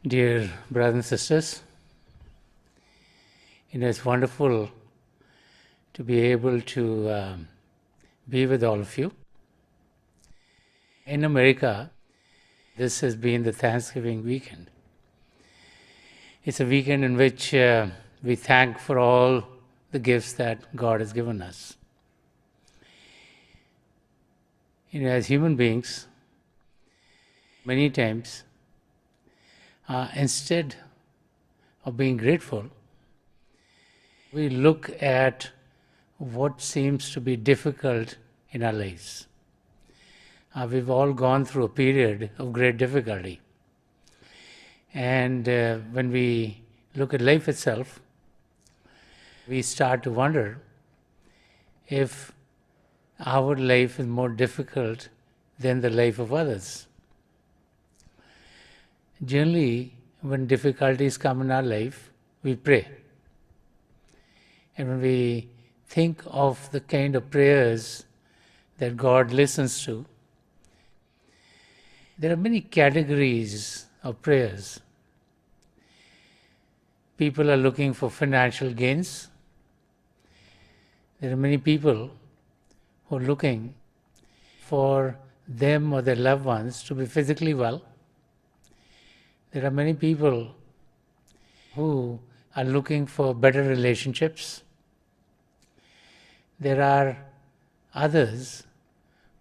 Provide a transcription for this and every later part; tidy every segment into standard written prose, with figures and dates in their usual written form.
Dear brothers and sisters, it's wonderful to be able to be with all of you. In America, this has been the Thanksgiving weekend. It's a weekend in which we thank for all the gifts that God has given us. As human beings, many times, instead of being grateful, we look at what seems to be difficult in our lives. We've all gone through a period of great difficulty. And when we look at life itself, we start to wonder if our life is more difficult than the life of others. Generally, when difficulties come in our life, we pray. And when we think of the kind of prayers that God listens to, there are many categories of prayers. People are looking for financial gains. There are many people who are looking for them or their loved ones to be physically well. There are many people who are looking for better relationships. There are others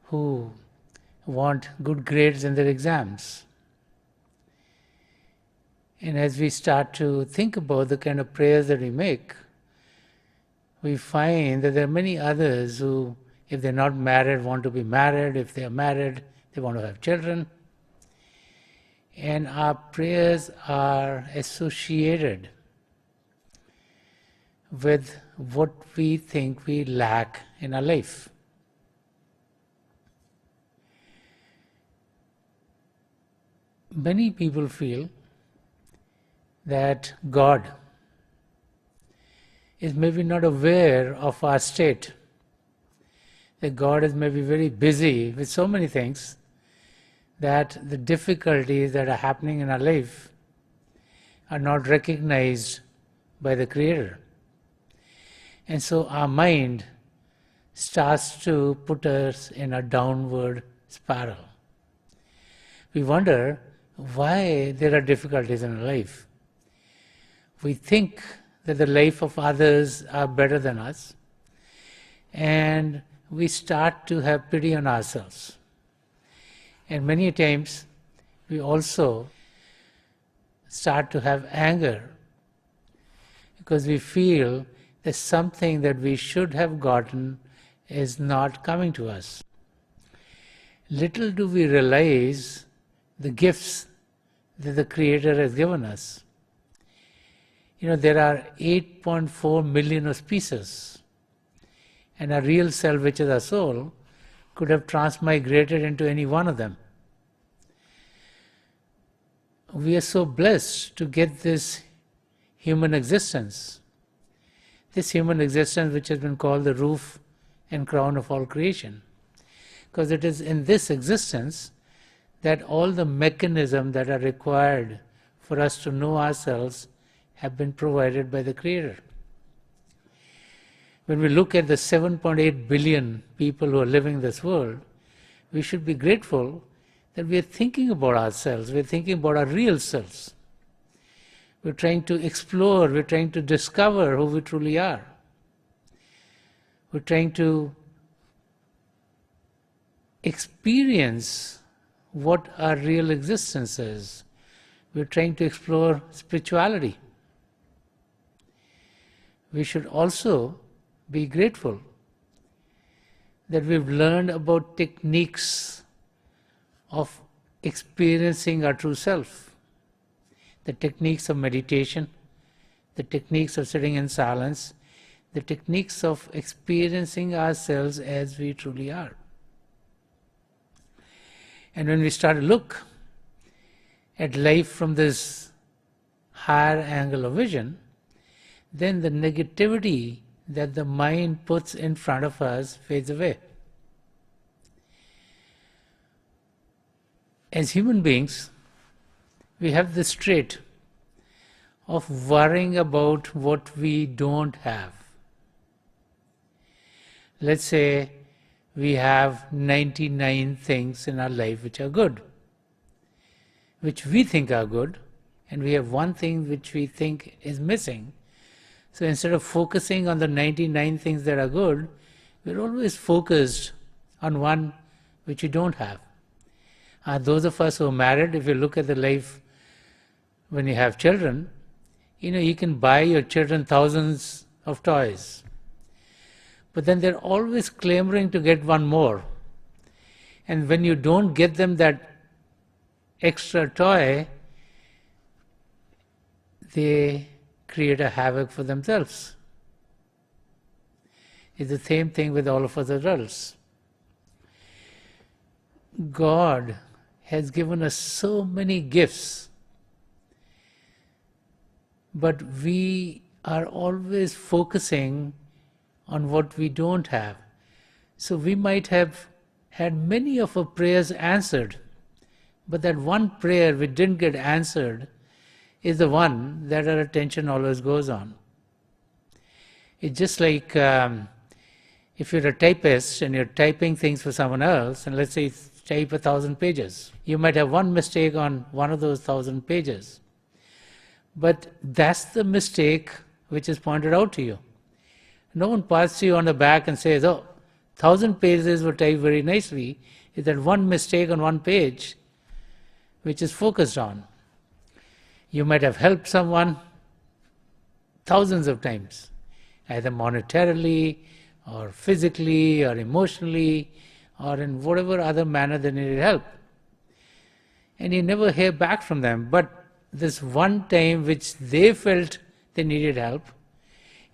who want good grades in their exams. And as we start to think about the kind of prayers that we make, we find that there are many others who, if they're not married, want to be married. If they are married, they want to have children. And our prayers are associated with what we think we lack in our life. Many people feel that God is maybe not aware of our state, that God is maybe very busy with so many things that the difficulties that are happening in our life are not recognized by the Creator. And so our mind starts to put us in a downward spiral. We wonder why there are difficulties in our life. We think that the life of others are better than us, and we start to have pity on ourselves. And many times we also start to have anger because we feel that something that we should have gotten is not coming to us. Little do we realize the gifts that the Creator has given us. There are 8.4 million of species, and our real self, which is our soul, could have transmigrated into any one of them. We are so blessed to get this human existence. This human existence which has been called the roof and crown of all creation. Because it is in this existence that all the mechanisms that are required for us to know ourselves have been provided by the Creator. When we look at the 7.8 billion people who are living in this world, we should be grateful that we are thinking about ourselves, we are thinking about our real selves. We're trying to explore, we're trying to discover who we truly are. We're trying to experience what our real existence is. We're trying to explore spirituality. We should also be grateful that we've learned about techniques of experiencing our true self. The techniques of meditation, the techniques of sitting in silence, the techniques of experiencing ourselves as we truly are. And when we start to look at life from this higher angle of vision, then the negativity that the mind puts in front of us fades away. As human beings, we have this trait of worrying about what we don't have. Let's say we have 99 things in our life which are good, which we think are good, and we have one thing which we think is missing. So instead of focusing on the 99 things that are good, we're always focused on one which we don't have. Those of us who are married, if you look at the life when you have children, you can buy your children thousands of toys. But then they're always clamoring to get one more. And when you don't get them that extra toy, they create a havoc for themselves. It's the same thing with all of us adults. God has given us so many gifts, but we are always focusing on what we don't have. So we might have had many of our prayers answered, but that one prayer which didn't get answered is the one that our attention always goes on. It's just like if you're a typist and you're typing things for someone else, and let's say type 1,000 pages. You might have one mistake on one of those 1,000 pages. But that's the mistake which is pointed out to you. No one pats you on the back and says, oh, 1,000 pages were typed very nicely. It's that one mistake on one page which is focused on. You might have helped someone thousands of times, either monetarily or physically or emotionally or in whatever other manner they needed help. And you never hear back from them. But this one time which they felt they needed help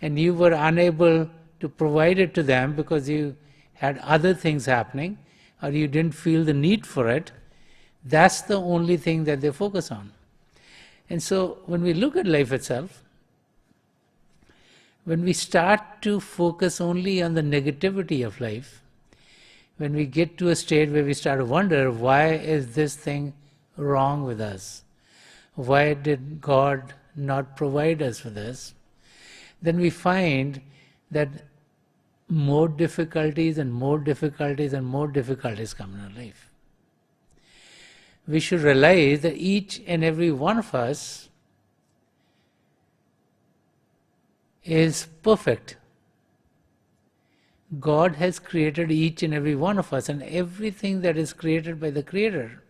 and you were unable to provide it to them because you had other things happening or you didn't feel the need for it, that's the only thing that they focus on. And so when we look at life itself, when we start to focus only on the negativity of life, when we get to a state where we start to wonder, why is this thing wrong with us? Why did God not provide us with this? Then we find that more difficulties and more difficulties and more difficulties come in our life. We should realize that each and every one of us is perfect. God has created each and every one of us, and everything that is created by the Creator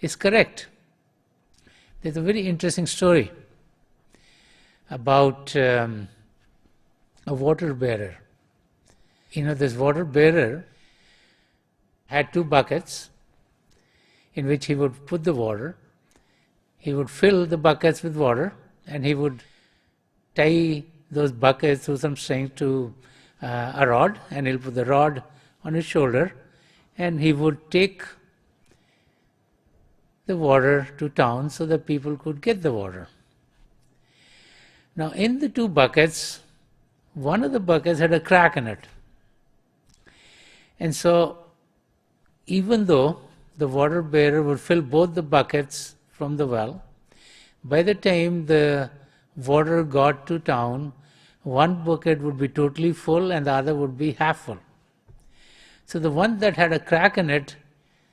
is correct. There's a very interesting story about a water bearer. This water bearer had 2 buckets in which he would put the water. He would fill the buckets with water and he would tie those buckets through some string to a rod, and he'll put the rod on his shoulder and he would take the water to town so that people could get the water. Now in the 2 buckets, one of the buckets had a crack in it. And so even though the water bearer would fill both the buckets from the well, by the time the water got to town, one bucket would be totally full and the other would be half full. So the one that had a crack in it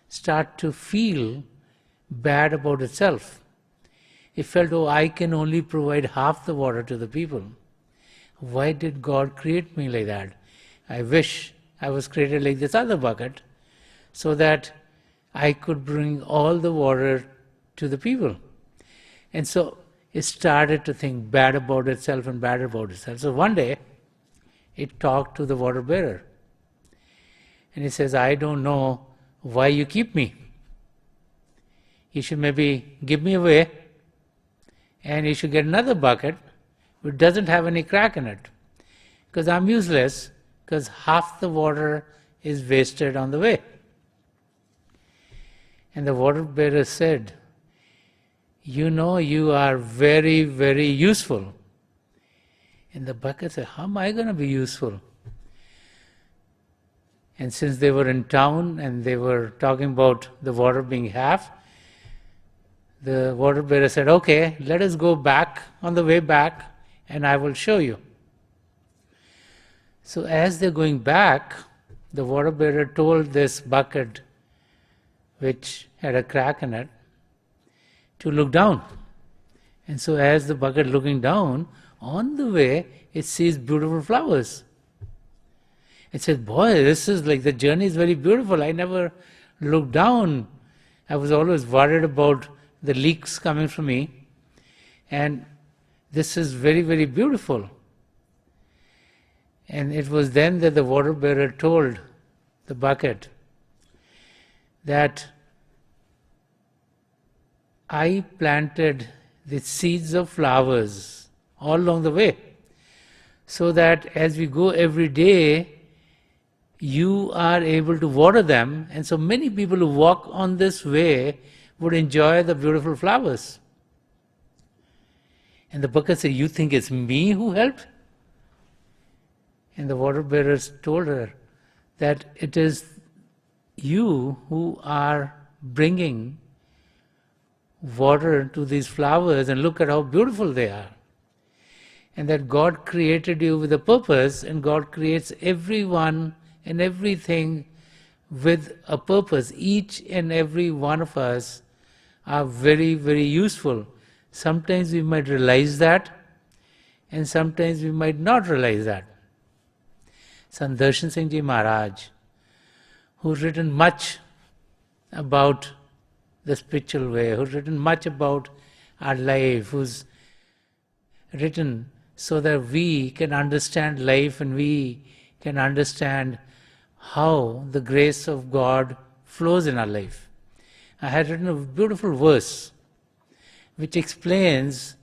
started to feel bad about itself. It felt, oh, I can only provide half the water to the people. Why did God create me like that? I wish I was created like this other bucket so that I could bring all the water to the people. And so it started to think bad about itself and bad about itself. So one day, it talked to the water bearer. And he says, I don't know why you keep me. You should maybe give me away and you should get another bucket which doesn't have any crack in it. Because I'm useless, because half the water is wasted on the way. And the water bearer said, you are very, very useful. And the bucket said, how am I going to be useful? And since they were in town and they were talking about the water being half, the water bearer said, okay, let us go back on the way back and I will show you. So as they're going back, the water bearer told this bucket, which had a crack in it, to look down. And so as the bucket looking down, on the way it sees beautiful flowers. It says, boy, this is like, the journey is very beautiful. I never looked down. I was always worried about the leaks coming from me. And this is very, very beautiful. And it was then that the water bearer told the bucket that I planted the seeds of flowers all along the way, so that as we go every day, you are able to water them, and so many people who walk on this way would enjoy the beautiful flowers. And the bucket said, you think it's me who helped? And the water bearers told her that it is you who are bringing water to these flowers, and look at how beautiful they are. And that God created you with a purpose, and God creates everyone and everything with a purpose. Each and every one of us are very, very useful. Sometimes we might realize that, and sometimes we might not realize that. Sant Rajinder Singh Maharaj, who's written much about the spiritual way, who's written much about our life, who's written so that we can understand life and we can understand how the grace of God flows in our life. I had written a beautiful verse which explains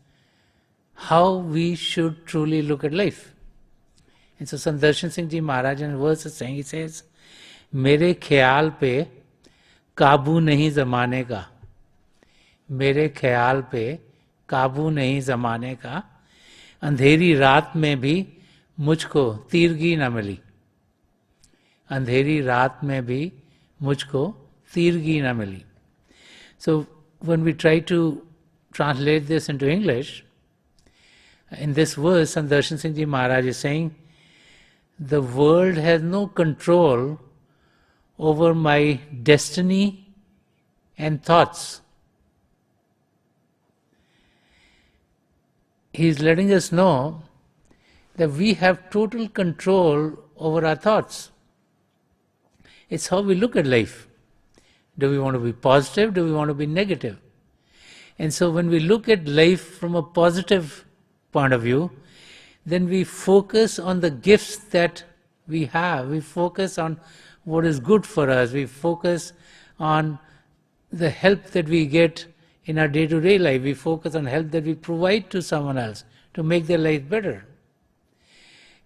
how we should truly look at life. And so Sant Rajinder Singh Maharaj in a verse is saying, he says, मेरे ख्याल पे काबू नहीं ज़माने का, मेरे ख्याल पे काबू नहीं ज़माने का, अंधेरी रात में भी मुझको तीरगी न मिली, अंधेरी रात में भी मुझको तीरगी न मिली. So when we try to translate this into English, in this verse, Sant Rajinder Singh Maharaj is saying, the world has no control over my destiny and thoughts. He is letting us know that we have total control over our thoughts. It's how we look at life. Do we want to be positive? Do we want to be negative? And so when we look at life from a positive point of view, then we focus on the gifts that we have. We focus on what is good for us. We focus on the help that we get in our day-to-day life. We focus on help that we provide to someone else to make their life better.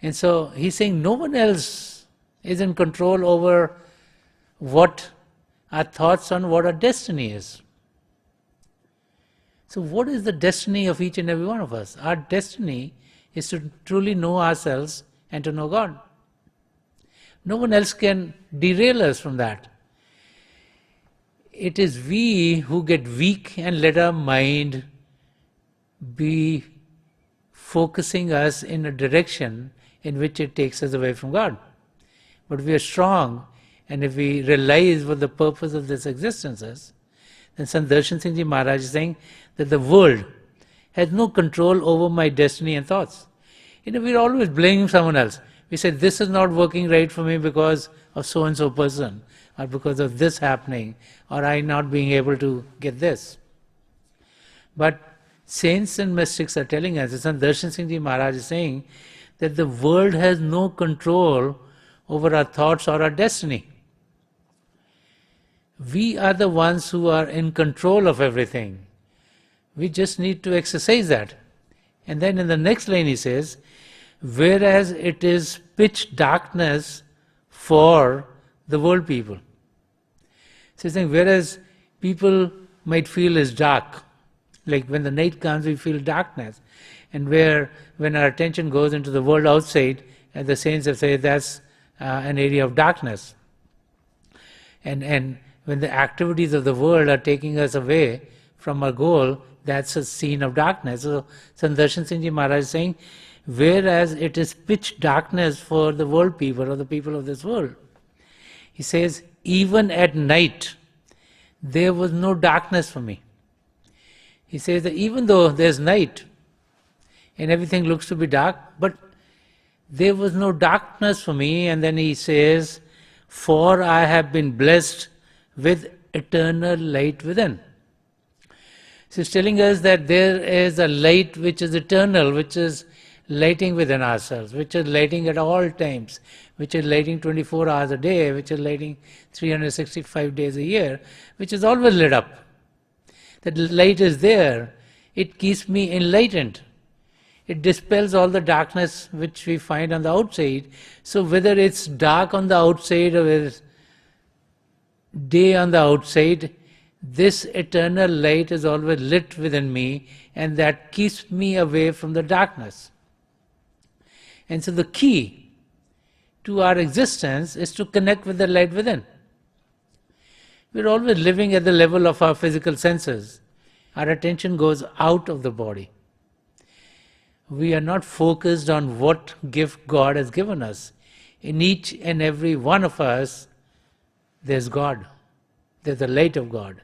And so he's saying no one else is in control over what our thoughts on what our destiny is. So what is the destiny of each and every one of us? Our destiny is to truly know ourselves and to know God. No one else can derail us from that. It is we who get weak and let our mind be focusing us in a direction in which it takes us away from God. But we are strong, and if we realize what the purpose of this existence is, then Sant Rajinder Singh Maharaj is saying that the world has no control over my destiny and thoughts. We're always blaming someone else. We say, this is not working right for me because of so-and-so person, or because of this happening, or I not being able to get this. But saints and mystics are telling us, Sant Rajinder Singh Maharaj is saying, that the world has no control over our thoughts or our destiny. We are the ones who are in control of everything. We just need to exercise that. And then in the next line he says, whereas it is pitch darkness for the world people. So he's saying, whereas people might feel it's dark, like when the night comes we feel darkness, and when our attention goes into the world outside, and the saints have said that's an area of darkness. And when the activities of the world are taking us away from our goal, that's a scene of darkness. So Sant Darshan Singh Ji Maharaj is saying, whereas it is pitch darkness for the world people or the people of this world, he says, even at night, there was no darkness for me. He says that even though there's night and everything looks to be dark, but there was no darkness for me. And then he says, for I have been blessed with eternal light within. So he's telling us that there is a light which is eternal, which is lighting within ourselves, which is lighting at all times, which is lighting 24 hours a day, which is lighting 365 days a year, which is always lit up. That light is there, it keeps me enlightened. It dispels all the darkness which we find on the outside. So whether it's dark on the outside or it's day on the outside, this eternal light is always lit within me, and that keeps me away from the darkness. And so the key to our existence is to connect with the light within. We're always living at the level of our physical senses. Our attention goes out of the body. We are not focused on what gift God has given us. In each and every one of us, there's God. There's the light of God.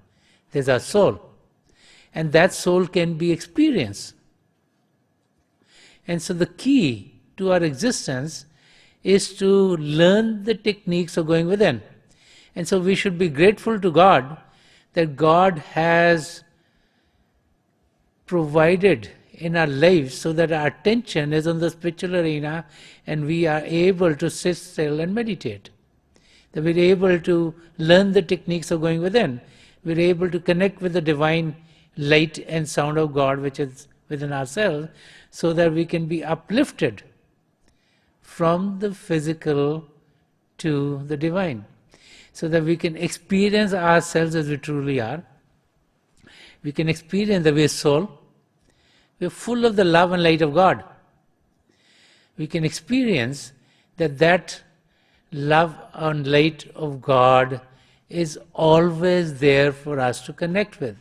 There's our soul. And that soul can be experienced. And so the key to our existence is to learn the techniques of going within. And so we should be grateful to God that God has provided in our lives so that our attention is on the spiritual arena and we are able to sit still and meditate. That we're able to learn the techniques of going within. We're able to connect with the divine light and sound of God which is within ourselves, so that we can be uplifted from the physical to the divine. So that we can experience ourselves as we truly are. We can experience that we are soul. We are full of the love and light of God. We can experience that love and light of God is always there for us to connect with.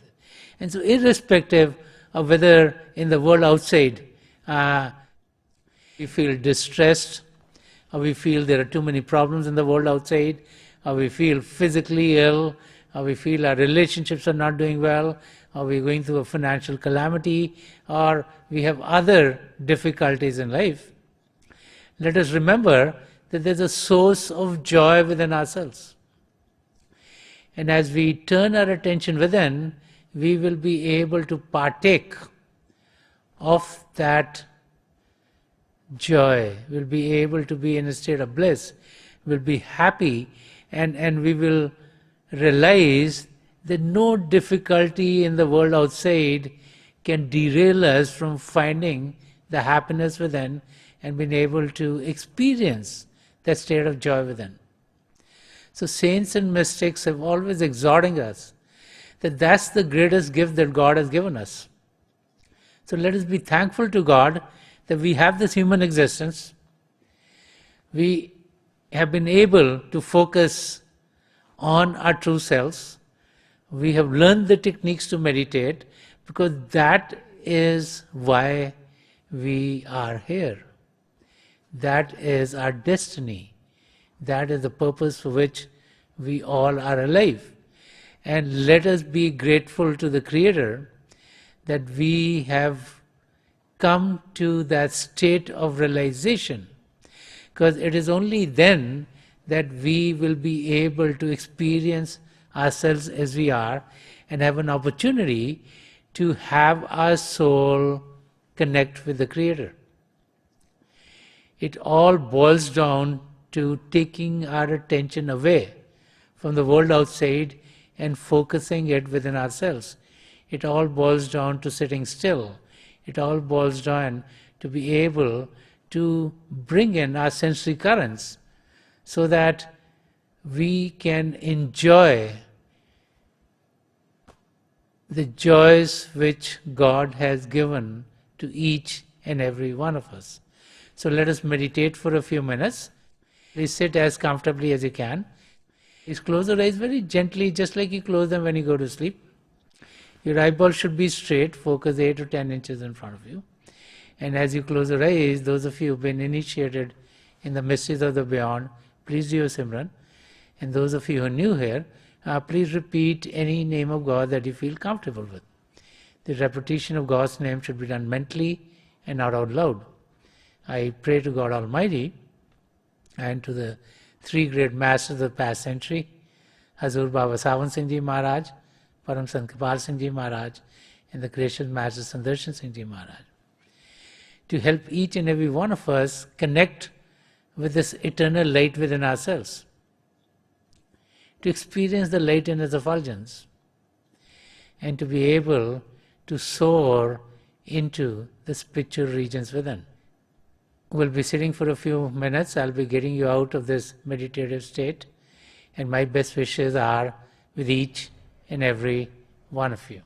And so irrespective of whether in the world outside we feel distressed, or we feel there are too many problems in the world outside, or we feel physically ill, or we feel our relationships are not doing well, or we're going through a financial calamity, or we have other difficulties in life, let us remember that there's a source of joy within ourselves. And as we turn our attention within, we will be able to partake of that joy. We'll be able to be in a state of bliss. We'll be happy, and we will realize that no difficulty in the world outside can derail us from finding the happiness within and being able to experience that state of joy within. So saints and mystics have always exhorting us that that's the greatest gift that God has given us. So let us be thankful to God that we have this human existence. We have been able to focus on our true selves. We have learned the techniques to meditate, because that is why we are here. That is our destiny. That is the purpose for which we all are alive. And let us be grateful to the Creator that we have come to that state of realization, because it is only then that we will be able to experience ourselves as we are and have an opportunity to have our soul connect with the Creator. It all boils down to taking our attention away from the world outside and focusing it within ourselves. It all boils down to sitting still. It all boils down to be able to bring in our sensory currents so that we can enjoy the joys which God has given to each and every one of us. So let us meditate for a few minutes. Please sit as comfortably as you can. Please close your eyes very gently, just like you close them when you go to sleep. Your eyeball should be straight, focus 8 to 10 inches in front of you. And as you close your eyes, those of you who've been initiated in the mysteries of the beyond, please do your Simran. And those of you who are new here, please repeat any name of God that you feel comfortable with. The repetition of God's name should be done mentally and not out loud. I pray to God Almighty and to the three great masters of the past century, Hazur Baba Sawan Singh Ji Maharaj, Param Sant Kripal Singh Ji Maharaj, and the gracious Master Sant Rajinder Singh Ji Maharaj, to help each and every one of us connect with this eternal light within ourselves, to experience the light in its effulgence, and to be able to soar into the spiritual regions within. We'll be sitting for a few minutes. I'll be getting you out of this meditative state, and my best wishes are with each and every one of you.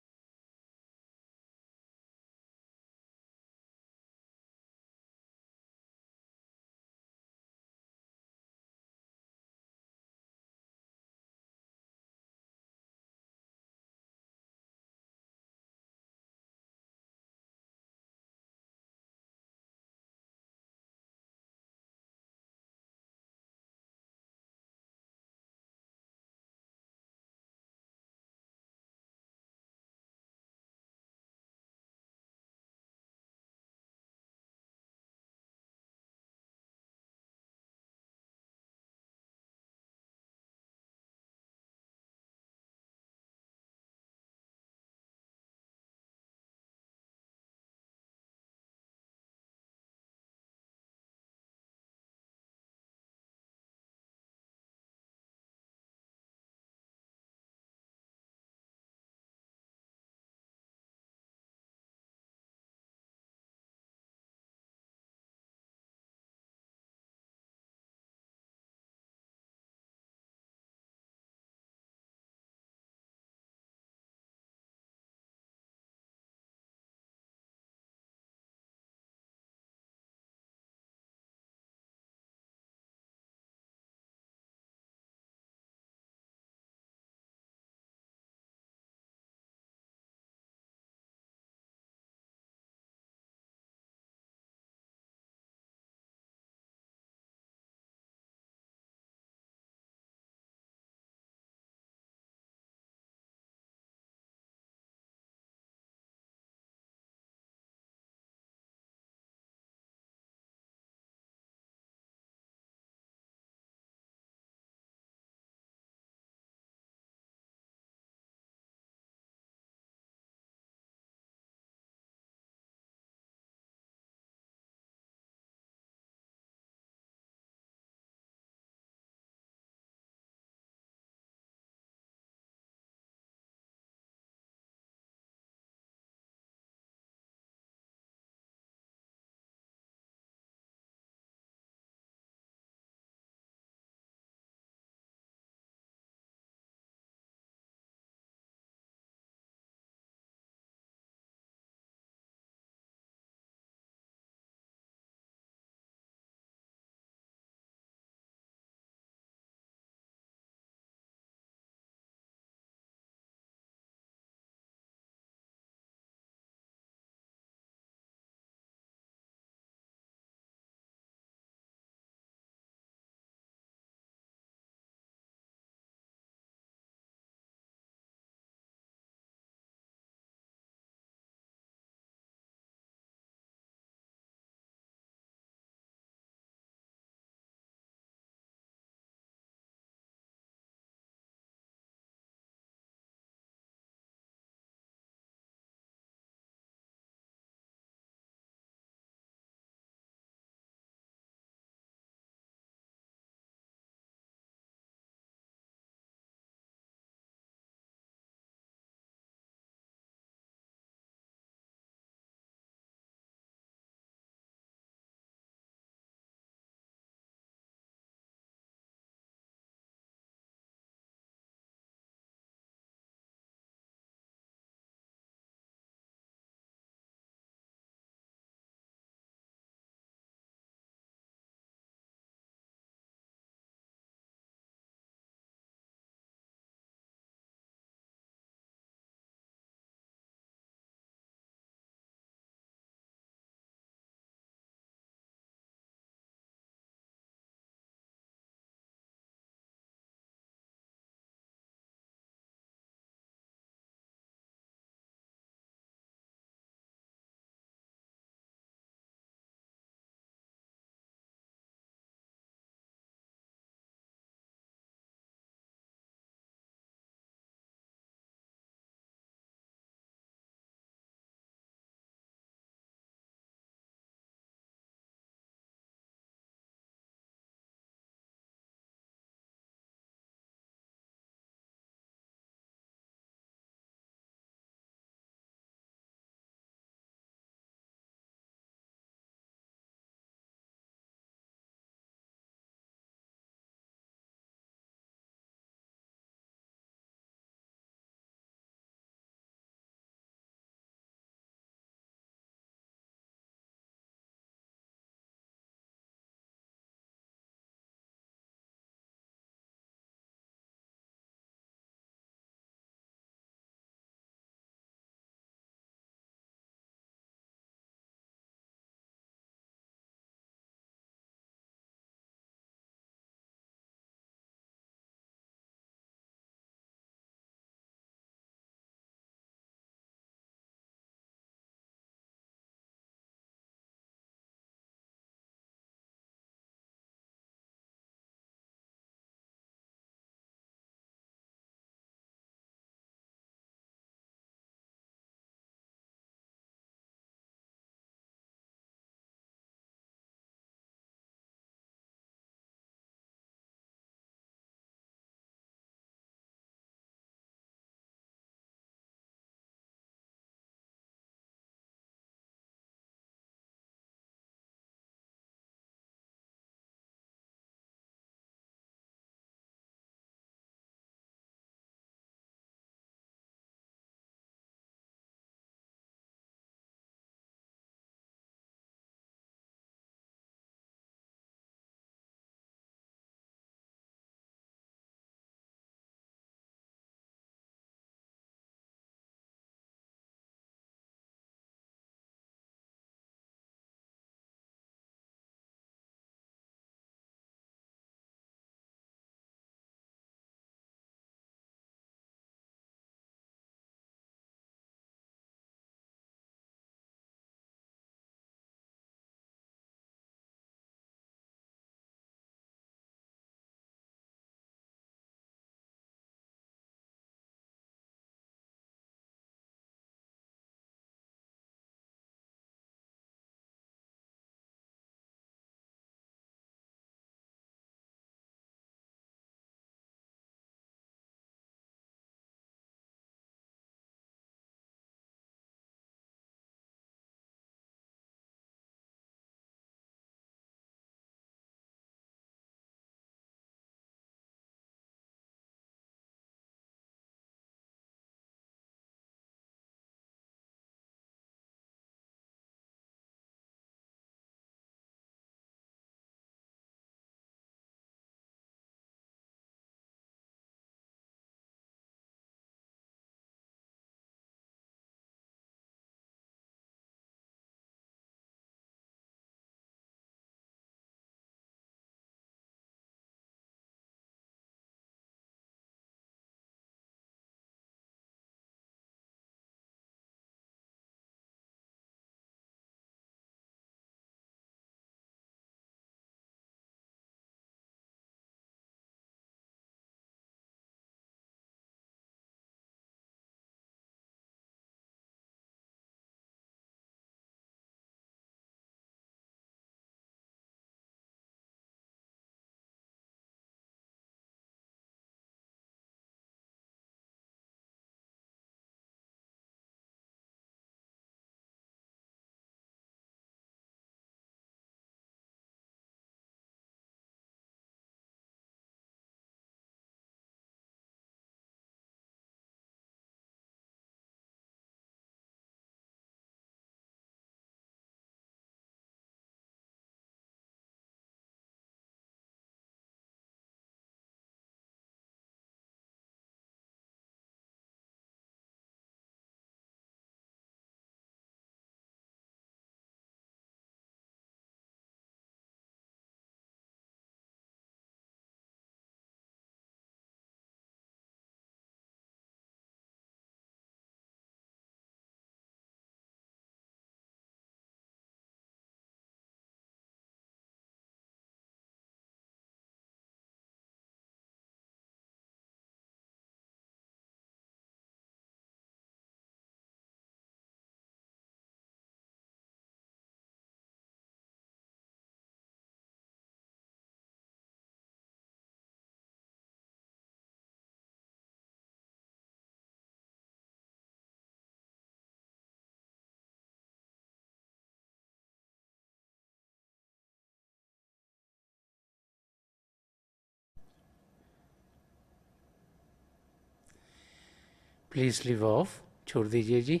Please leave of, छोड़ दीजिए जी.